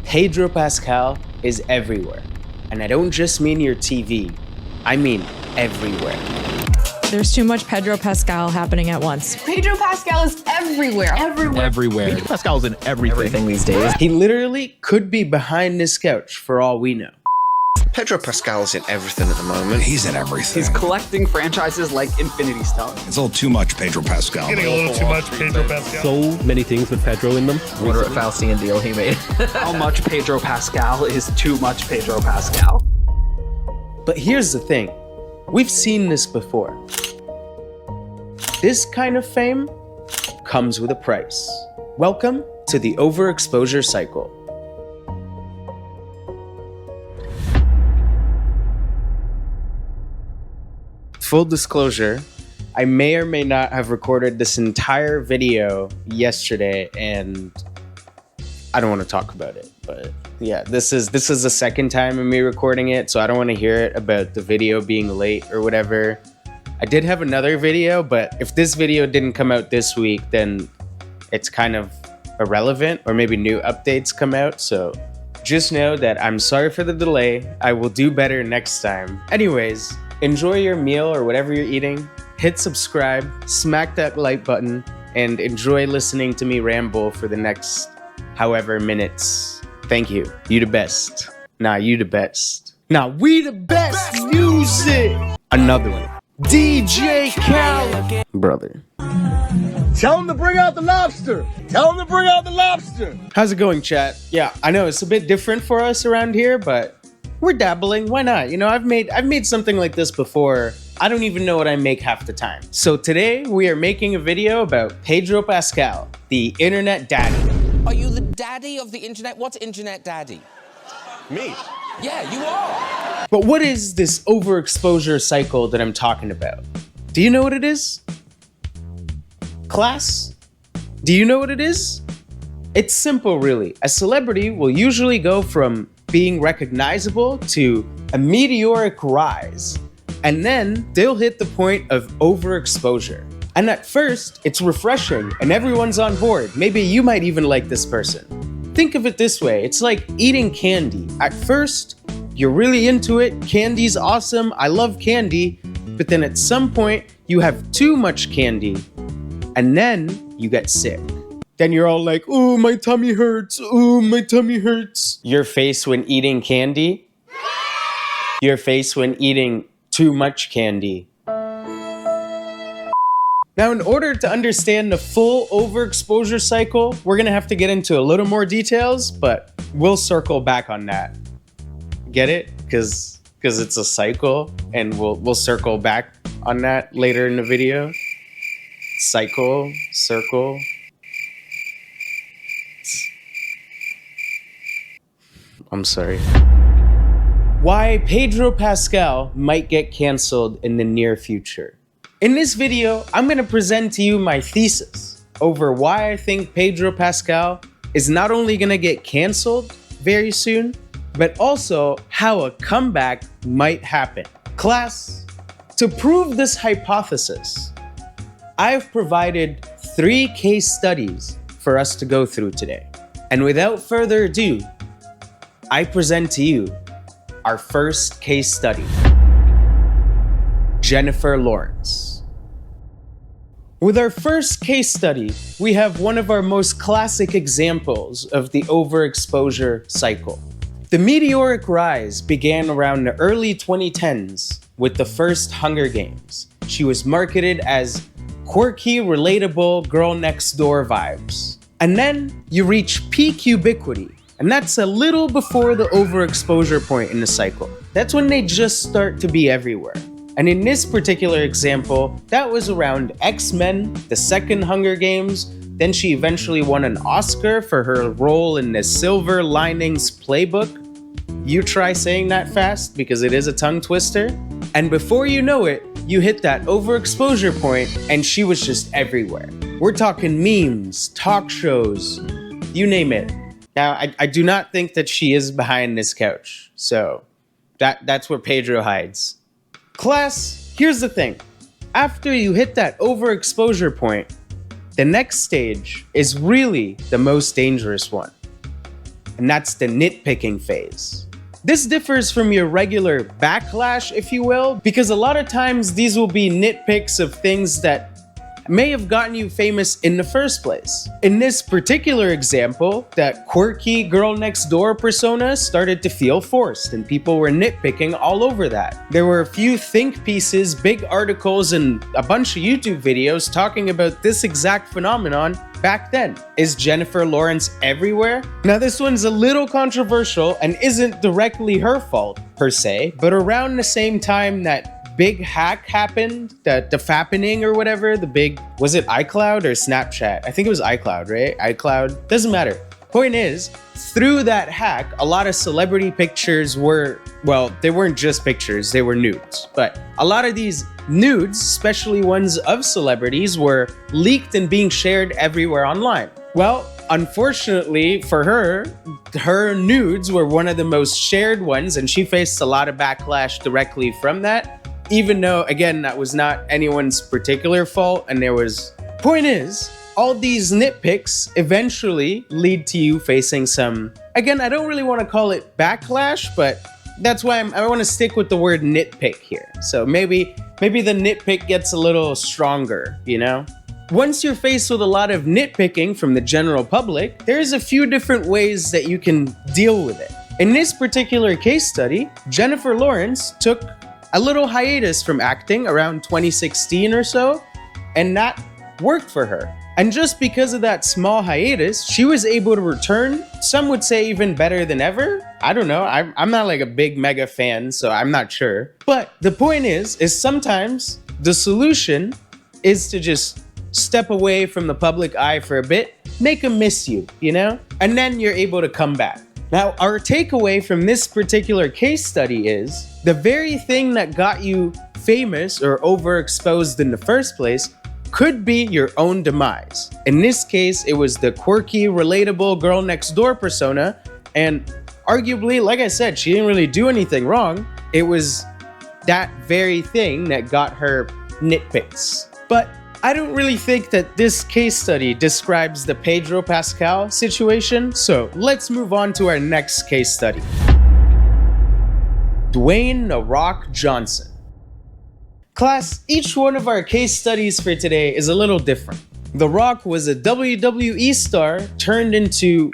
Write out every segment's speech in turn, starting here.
Pedro Pascal is everywhere. And I don't just mean your TV, I mean everywhere. There's too much Pedro Pascal happening at once. Pedro Pascal is everywhere. Everywhere. Pedro Pascal's in everything these days. He literally could be behind this couch for all we know. Pedro Pascal's in everything at the moment. He's in everything. He's collecting franchises like Infinity Stones. It's a little too much Pedro Pascal. Getting a little too much Pedro Pascal. So many things with Pedro in them. Wonder what Faustian deal he made. How much Pedro Pascal is too much Pedro Pascal? But here's the thing. We've seen this before. This kind of fame comes with a price. Welcome to the Overexposure Cycle. Full disclosure, I may or may not have recorded this entire video yesterday, and I don't want to talk about it, but yeah, this is the second time of me recording it, so I don't want to hear it about the video being late or whatever. I did have another video, but if this video didn't come out this week, then it's kind of irrelevant, or maybe new updates come out, so just know that I'm sorry for the delay. I will do better next time. Anyways, enjoy your meal or whatever you're eating. Hit subscribe, smack that like button, and enjoy listening to me ramble for the next however minutes. Thank you. You the best. Nah, you the best. Nah, we the best music. Another one. DJ Khaled. Brother. Tell him to bring out the lobster. Tell him to bring out the lobster. How's it going, chat? Yeah, I know it's a bit different for us around here, but we're dabbling. Why not? You know, I've made something like this before. I don't even know what I make half the time. So today we are making a video about Pedro Pascal, the internet daddy. Are you the daddy of the internet? What's internet daddy? Me? Yeah, you are. But what is this overexposure cycle that I'm talking about? Do you know what it is? Class? Do you know what it is? It's simple, really. A celebrity will usually go from being recognizable to a meteoric rise, and then they'll hit the point of overexposure. And at first, it's refreshing and everyone's on board. Maybe you might even like this person. Think of it this way, it's like eating candy. At first, you're really into it, candy's awesome, I love candy, but then at some point, you have too much candy, and then you get sick. Then you're all like, ooh, my tummy hurts, ooh, my tummy hurts. Your face when eating candy? Your face when eating too much candy. Now, in order to understand the full overexposure cycle, we're gonna have to get into a little more details, but we'll circle back on that. Get it? Because it's a cycle, and we'll circle back on that later in the video. Cycle, circle. I'm sorry. Why Pedro Pascal might get canceled in the near future. In this video, I'm gonna present to you my thesis over why I think Pedro Pascal is not only gonna get canceled very soon, but also how a comeback might happen. Class, to prove this hypothesis, I've provided 3 case studies for us to go through today. And without further ado, I present to you our first case study. Jennifer Lawrence. With our first case study, we have one of our most classic examples of the overexposure cycle. The meteoric rise began around the early 2010s with the first Hunger Games. She was marketed as quirky, relatable, girl next door vibes. And then you reach peak ubiquity, and that's a little before the overexposure point in the cycle. That's when they just start to be everywhere. And in this particular example, that was around X-Men, the second Hunger Games. Then she eventually won an Oscar for her role in the Silver Linings Playbook. You try saying that fast because it is a tongue twister. And before you know it, you hit that overexposure point and she was just everywhere. We're talking memes, talk shows, you name it. Now, I do not think that she is behind this couch. So that's where Pedro hides. Class, here's the thing. After you hit that overexposure point, the next stage is really the most dangerous one. and that's the nitpicking phase. This differs from your regular backlash, if you will, because a lot of times these will be nitpicks of things that may have gotten you famous in the first place. In this particular example, that quirky girl next door persona started to feel forced and people were nitpicking all over that. There were a few think pieces, big articles, and a bunch of YouTube videos talking about this exact phenomenon back then. Is Jennifer Lawrence everywhere? Now this one's a little controversial and isn't directly her fault per se, but around the same time that big hack happened, the fappening or whatever, the big, was it iCloud or Snapchat? I think it was iCloud, right? iCloud, doesn't matter. Point is, through that hack, a lot of celebrity pictures were, well, they weren't just pictures, they were nudes. But a lot of these nudes, especially ones of celebrities, were leaked and being shared everywhere online. Well, unfortunately for her, her nudes were one of the most shared ones and she faced a lot of backlash directly from that. Even though, again, that was not anyone's particular fault and there was... Point is, all these nitpicks eventually lead to you facing some... Again, I don't really want to call it backlash, but that's why I want to stick with the word nitpick here. So maybe the nitpick gets a little stronger, you know? Once you're faced with a lot of nitpicking from the general public, there's a few different ways that you can deal with it. In this particular case study, Jennifer Lawrence took a little hiatus from acting around 2016 or so, and that worked for her. And just because of that small hiatus, she was able to return, some would say even better than ever. I don't know, I'm not like a big mega fan, so I'm not sure. But the point is sometimes the solution is to just step away from the public eye for a bit, make them miss you, you know? And then you're able to come back. Now, our takeaway from this particular case study is the very thing that got you famous or overexposed in the first place could be your own demise. In this case, it was the quirky, relatable girl next door persona, and arguably, like I said, she didn't really do anything wrong. It was that very thing that got her nitpicks. But I don't really think that this case study describes the Pedro Pascal situation, so let's move on to our next case study. Dwayne "The Rock" Johnson. Class, each one of our case studies for today is a little different. The Rock was a WWE star turned into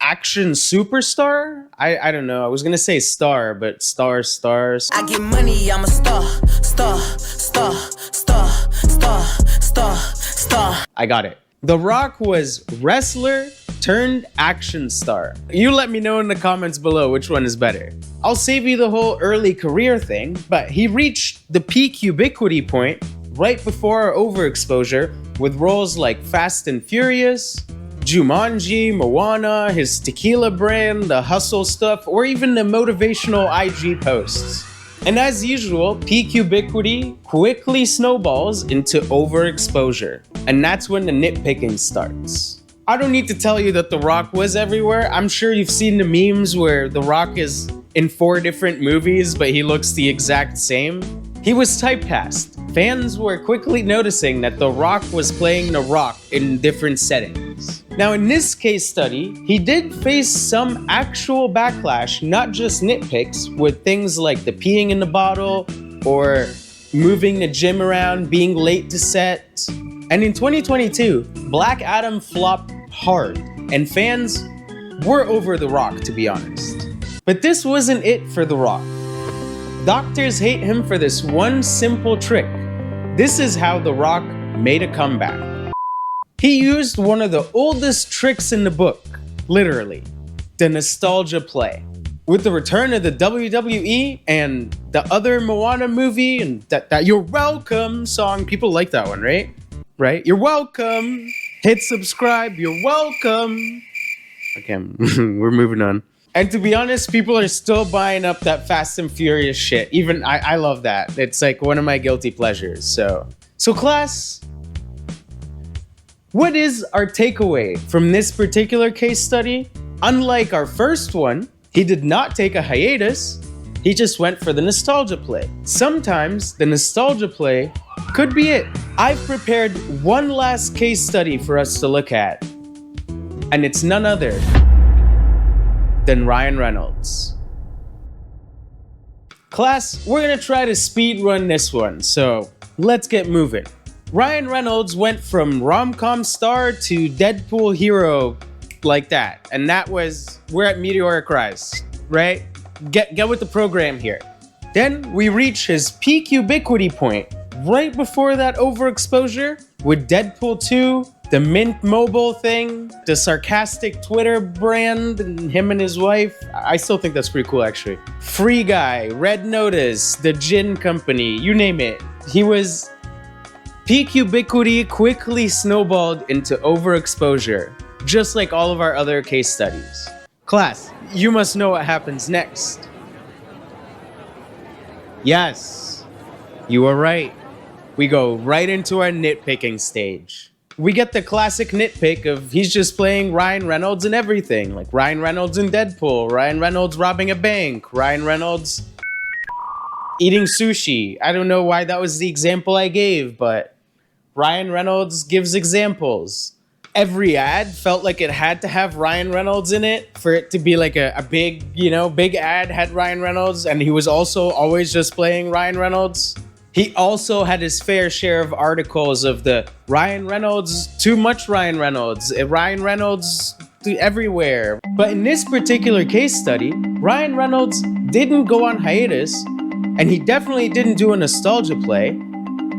action superstar? I don't know, I was gonna say star, but stars. I get money, I'm a star. I got it. The Rock was wrestler turned action star. You let me know in the comments below which one is better. I'll save you the whole early career thing, but he reached the peak ubiquity point right before overexposure with roles like Fast and Furious, Jumanji, Moana, his tequila brand, the hustle stuff, or even the motivational IG posts. And as usual, peak ubiquity quickly snowballs into overexposure. And that's when the nitpicking starts. I don't need to tell you that The Rock was everywhere. I'm sure you've seen the memes where The Rock is in 4 different movies, but he looks the exact same. He was typecast. Fans were quickly noticing that The Rock was playing The Rock in different settings. Now in this case study, he did face some actual backlash, not just nitpicks, with things like the peeing in the bottle, or moving the gym around, being late to set. And in 2022, Black Adam flopped hard, and fans were over The Rock, to be honest. But this wasn't it for The Rock. Doctors hate him for this one simple trick. This is how The Rock made a comeback. He used one of the oldest tricks in the book, literally, the nostalgia play. With the return of the WWE and the other Moana movie and that You're Welcome song, people like that one, right? Right? You're welcome. Hit subscribe. You're welcome. Okay, we're moving on. And to be honest, people are still buying up that Fast and Furious shit. Even I love that. It's like one of my guilty pleasures. So class, what is our takeaway from this particular case study? Unlike our first one, he did not take a hiatus. He just went for the nostalgia play. Sometimes the nostalgia play could be it. I've prepared one last case study for us to look at, and it's none other than Ryan Reynolds. Class, we're gonna try to speed run this one, so let's get moving. Ryan Reynolds went from rom-com star to Deadpool hero like that, and we're at meteoric rise, right? Get with the program here. Then we reach his peak ubiquity point right before that overexposure with Deadpool 2, the Mint Mobile thing, the sarcastic Twitter brand, and him and his wife. I still think that's pretty cool, actually. Free Guy, Red Notice, the gin company, you name it. He was peak ubiquity quickly snowballed into overexposure, just like all of our other case studies. Class, you must know what happens next. Yes, you are right. We go right into our nitpicking stage. We get the classic nitpick of he's just playing Ryan Reynolds in everything, like Ryan Reynolds in Deadpool, Ryan Reynolds robbing a bank, Ryan Reynolds eating sushi. I don't know why that was the example I gave, but Ryan Reynolds gives examples. Every ad felt like it had to have Ryan Reynolds in it for it to be like a big, big ad had Ryan Reynolds, and he was also always just playing Ryan Reynolds. He also had his fair share of articles of the Ryan Reynolds, too much Ryan Reynolds everywhere. But in this particular case study, Ryan Reynolds didn't go on hiatus, and he definitely didn't do a nostalgia play.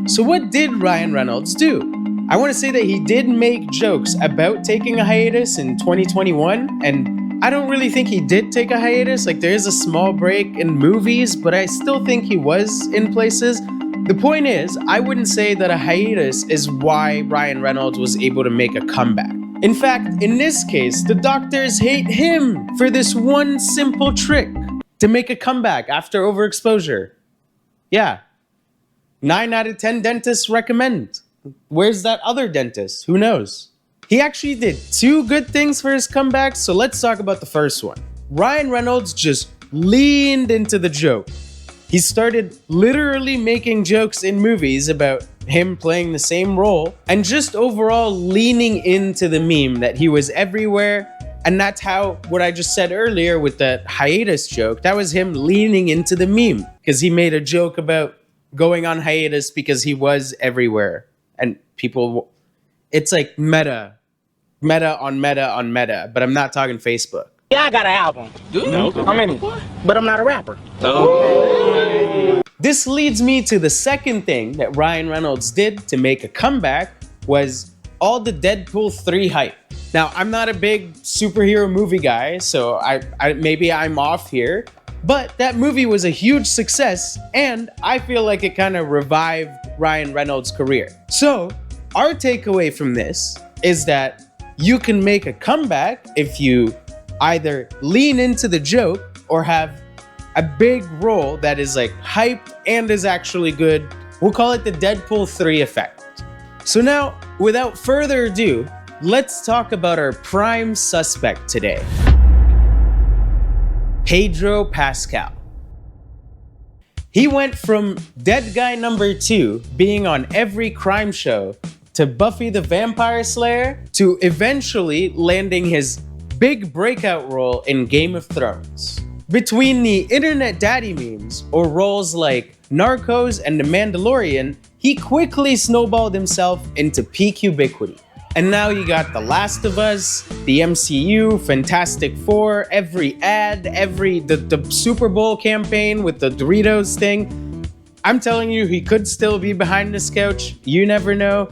So what did Ryan Reynolds do? I want to say that he did make jokes about taking a hiatus in 2021, and I don't really think he did take a hiatus. Like, there is a small break in movies, but I still think he was in places. The point is, I wouldn't say that a hiatus is why Ryan Reynolds was able to make a comeback. In fact, in this case, the doctors hate him for this one simple trick to make a comeback after overexposure. Yeah. 9 out of 10 dentists recommend. Where's that other dentist? Who knows? He actually did 2 good things for his comeback, so let's talk about the first one. Ryan Reynolds just leaned into the joke. He started literally making jokes in movies about him playing the same role and just overall leaning into the meme that he was everywhere. And that's how, what I just said earlier with the hiatus joke, that was him leaning into the meme because he made a joke about going on hiatus because he was everywhere. And people, it's like meta on meta on meta, but I'm not talking Facebook. Yeah, I got an album. No. How many? But I'm not a rapper. This leads me to the second thing that Ryan Reynolds did to make a comeback was all the Deadpool 3 hype. Now, I'm not a big superhero movie guy, so I maybe I'm off here, but that movie was a huge success, and I feel like it kind of revived Ryan Reynolds' career. So, our takeaway from this is that you can make a comeback if you either lean into the joke or have a big role that is like hyped and is actually good. We'll call it the Deadpool 3 effect. So now, without further ado, let's talk about our prime suspect today. Pedro Pascal. He went from dead guy number 2 being on every crime show to Buffy the Vampire Slayer to eventually landing his big breakout role in Game of Thrones. Between the internet daddy memes or roles like Narcos and The Mandalorian, he quickly snowballed himself into peak ubiquity. And now you got The Last of Us, the MCU, Fantastic Four, every ad, the Super Bowl campaign with the Doritos thing. I'm telling you, he could still be behind this couch. You never know.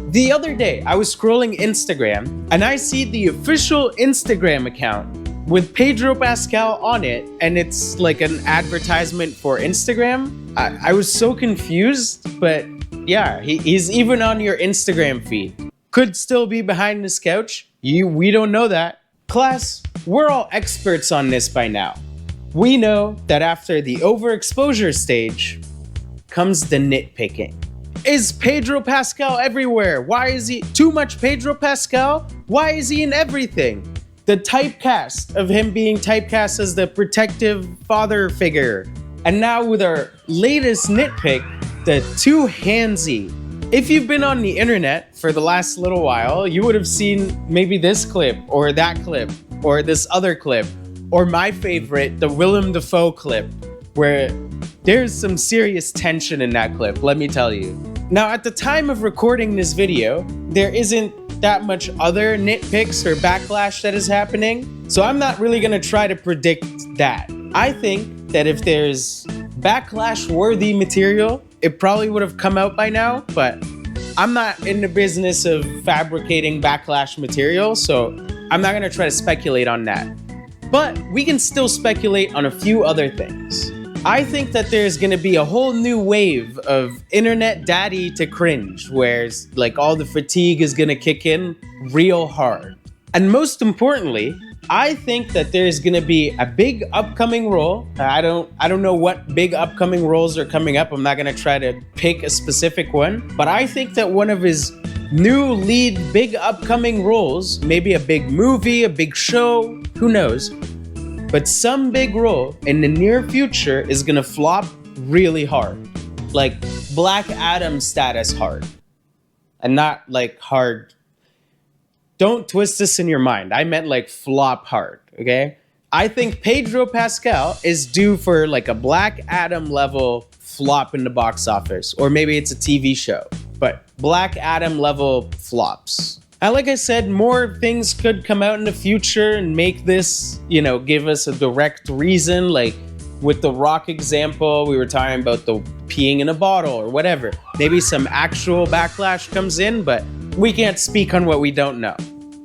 The other day, I was scrolling Instagram and I see the official Instagram account with Pedro Pascal on it, and it's like an advertisement for Instagram. I was so confused, but yeah, he's even on your Instagram feed. Could still be behind this couch. We don't know that. Class, we're all experts on this by now. We know that after the overexposure stage comes the nitpicking. Is Pedro Pascal everywhere? Why is he too much Pedro Pascal? Why is he in everything? The typecast of him being typecast as the protective father figure. And now with our latest nitpick, the too handsy. If you've been on the internet for the last little while, you would have seen maybe this clip or that clip or this other clip Or my favorite, the Willem Dafoe clip, where there's some serious tension in that clip, let me tell you. Now, at the time of recording this video, there isn't that much other nitpicks or backlash that is happening, so I'm not really gonna try to predict that. I think that if there's backlash-worthy material, it probably would have come out by now, but I'm not in the business of fabricating backlash material, so I'm not gonna try to speculate on that. But we can still speculate on a few other things. I think that there's gonna be a whole new wave of internet daddy to cringe, where like all the fatigue is gonna kick in real hard. And most importantly, I think that there's gonna be a big upcoming role. I don't know what big upcoming roles are coming up. I'm not gonna try to pick a specific one, but I think that one of his new lead big upcoming roles, maybe a big movie, a big show, who knows? But some big role in the near future is gonna flop really hard. Like Black Adam status hard. And not like hard. Don't twist this in your mind. I meant like flop hard, okay? I think Pedro Pascal is due for like a Black Adam level flop in the box office. Or maybe it's a TV show. But Black Adam level flops. And like I said, more things could come out in the future and make this, give us a direct reason. Like with the Rock example, we were talking about the peeing in a bottle or whatever. Maybe some actual backlash comes in, but we can't speak on what we don't know.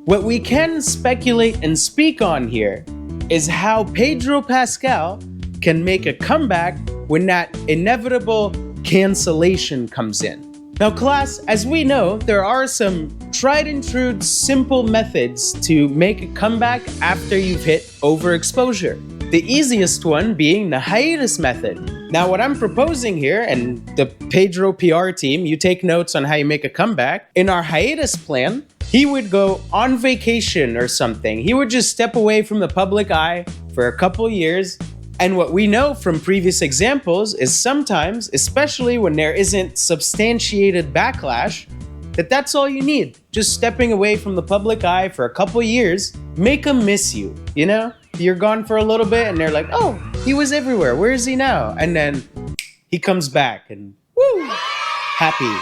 What we can speculate and speak on here is how Pedro Pascal can make a comeback when that inevitable cancellation comes in. Now class, as we know, there are some tried and true simple methods to make a comeback after you've hit overexposure. The easiest one being the hiatus method. Now what I'm proposing here, and the Pedro PR team, you take notes on how you make a comeback. In our hiatus plan, he would go on vacation or something. He would just step away from the public eye for a couple years. And what we know from previous examples is sometimes, especially when there isn't substantiated backlash, that's all you need. Just stepping away from the public eye for a couple years, make them miss you, You're gone for a little bit and they're like, oh, he was everywhere. Where is he now? And then he comes back and woo, happy.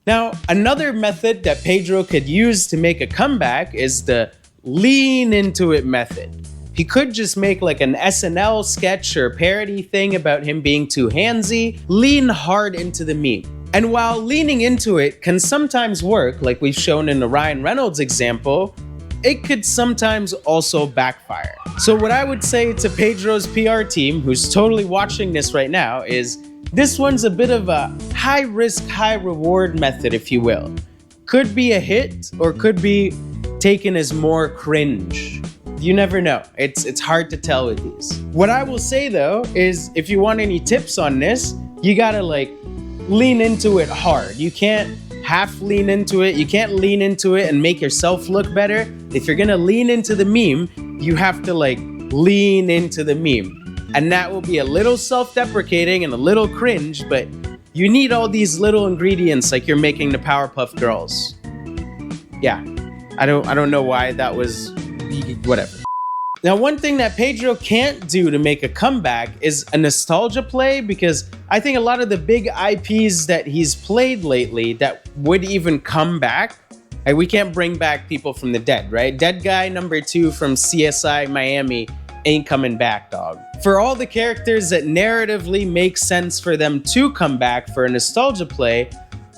Now, another method that Pedro could use to make a comeback is the lean into it method. He could just make like an SNL sketch or parody thing about him being too handsy, lean hard into the meme. And while leaning into it can sometimes work, like we've shown in the Ryan Reynolds example, it could sometimes also backfire. So what I would say to Pedro's PR team, who's totally watching this right now, is this one's a bit of a high risk, high reward method, if you will. Could be a hit or could be taken as more cringe. You never know. It's hard to tell with these. What I will say though is if you want any tips on this, you gotta like lean into it hard. You can't half lean into it. You can't lean into it and make yourself look better. If you're gonna lean into the meme, you have to like lean into the meme. And that will be a little self-deprecating and a little cringe, but you need all these little ingredients like you're making the Powerpuff Girls. Yeah, I don't know why that was, whatever. Now, one thing that Pedro can't do to make a comeback is a nostalgia play, because I think a lot of the big IPs that he's played lately that would even come back, like we can't bring back people from the dead, right? Dead guy number 2 from CSI Miami ain't coming back, dog. For all the characters that narratively make sense for them to come back for a nostalgia play,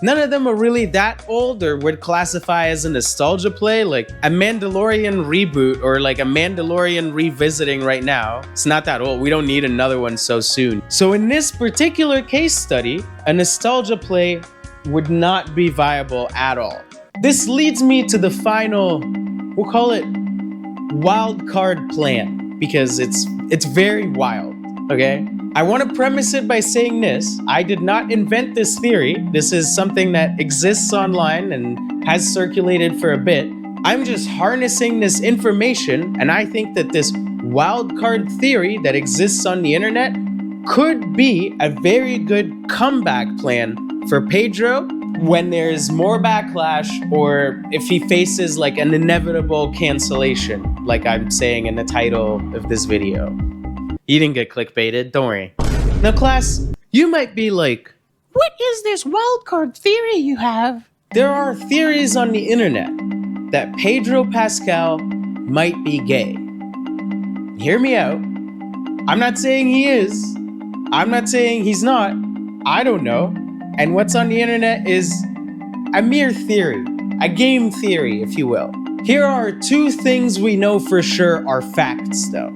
none of them are really that old or would classify as a nostalgia play. Like a Mandalorian reboot or like a Mandalorian revisiting right now, it's not that old. We don't need another one so soon. So in this particular case study, a nostalgia play would not be viable at all. This leads me to the final, we'll call it wild card plan, because it's very wild, okay? I want to premise it by saying this. I did not invent this theory. This is something that exists online and has circulated for a bit. I'm just harnessing this information, and I think that this wildcard theory that exists on the internet could be a very good comeback plan for Pedro when there's more backlash or if he faces like an inevitable cancellation, like I'm saying in the title of this video. You didn't get clickbaited, don't worry. Now class, you might be like, what is this wildcard theory you have? There are theories on the internet that Pedro Pascal might be gay. Hear me out. I'm not saying he is. I'm not saying he's not. I don't know. And what's on the internet is a mere theory, a game theory, if you will. Here are two things we know for sure are facts, though.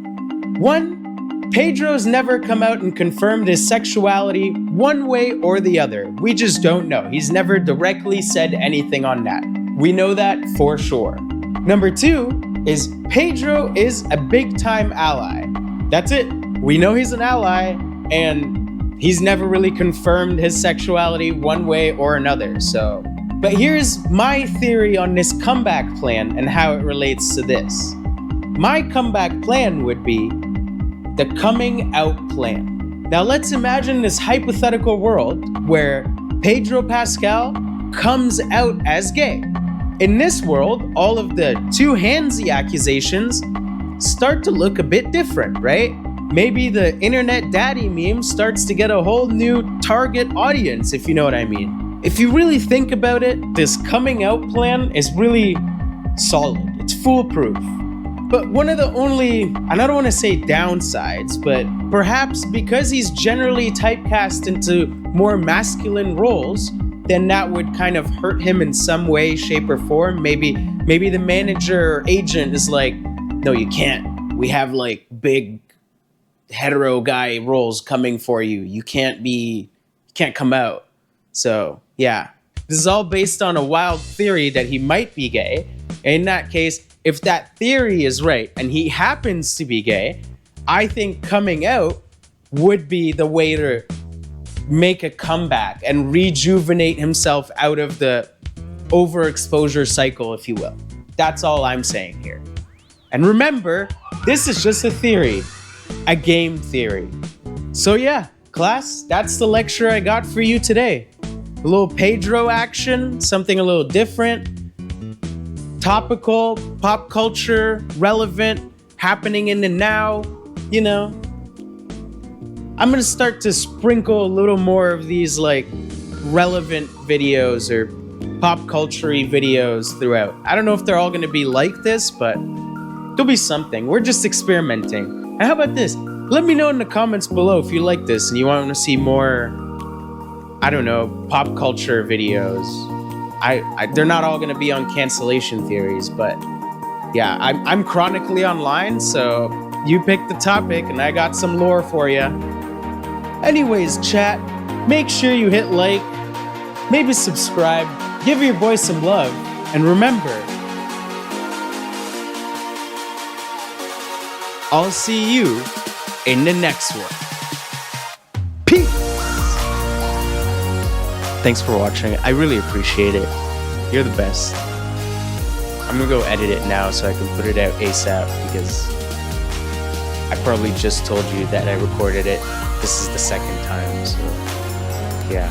One, Pedro's never come out and confirmed his sexuality one way or the other. We just don't know. He's never directly said anything on that. We know that for sure. Number two is Pedro is a big-time ally. That's it. We know he's an ally, and he's never really confirmed his sexuality one way or another, so. But here's my theory on this comeback plan and how it relates to this. My comeback plan would be the coming out plan. Now let's imagine this hypothetical world where Pedro Pascal comes out as gay. In this world, all of the too handsy accusations start to look a bit different, right? Maybe the internet daddy meme starts to get a whole new target audience, if you know what I mean. If you really think about it, this coming out plan is really solid. It's foolproof. But one of the only, and I don't want to say downsides, but perhaps because he's generally typecast into more masculine roles, then that would kind of hurt him in some way, shape, or form. Maybe the manager or agent is like, no, you can't. We have like big hetero guy roles coming for you. You can't come out. So yeah, this is all based on a wild theory that he might be gay. In that case, if that theory is right and he happens to be gay, I think coming out would be the way to make a comeback and rejuvenate himself out of the overexposure cycle, if you will. That's all I'm saying here. And remember, this is just a theory. A game theory. So yeah, class, that's the lecture I got for you today. A little Pedro action, something a little different, topical, pop culture, relevant, happening in the now, you know. I'm gonna start to sprinkle a little more of these like relevant videos or pop culture-y videos throughout. I don't know if they're all gonna be like this, but there'll be something. We're just experimenting. And how about this? Let me know in the comments below if you like this and you want to see more, I don't know, pop culture videos. They're not all going to be on cancellation theories, but yeah, I'm chronically online, so you pick the topic and I got some lore for you. Anyways, chat, make sure you hit like, maybe subscribe, give your boy some love, and remember, I'll see you in the next one. Peace! Thanks for watching. I really appreciate it. You're the best. I'm gonna go edit it now so I can put it out ASAP because I probably just told you that I recorded it. This is the second time, so yeah.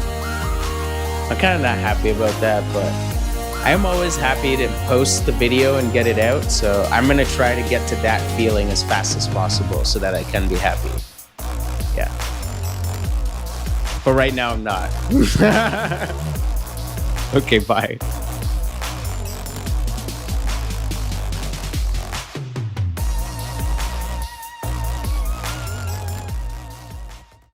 I'm kind of not happy about that, but I am always happy to post the video and get it out, so I'm gonna try to get to that feeling as fast as possible so that I can be happy. Yeah. But right now I'm not. Okay, bye.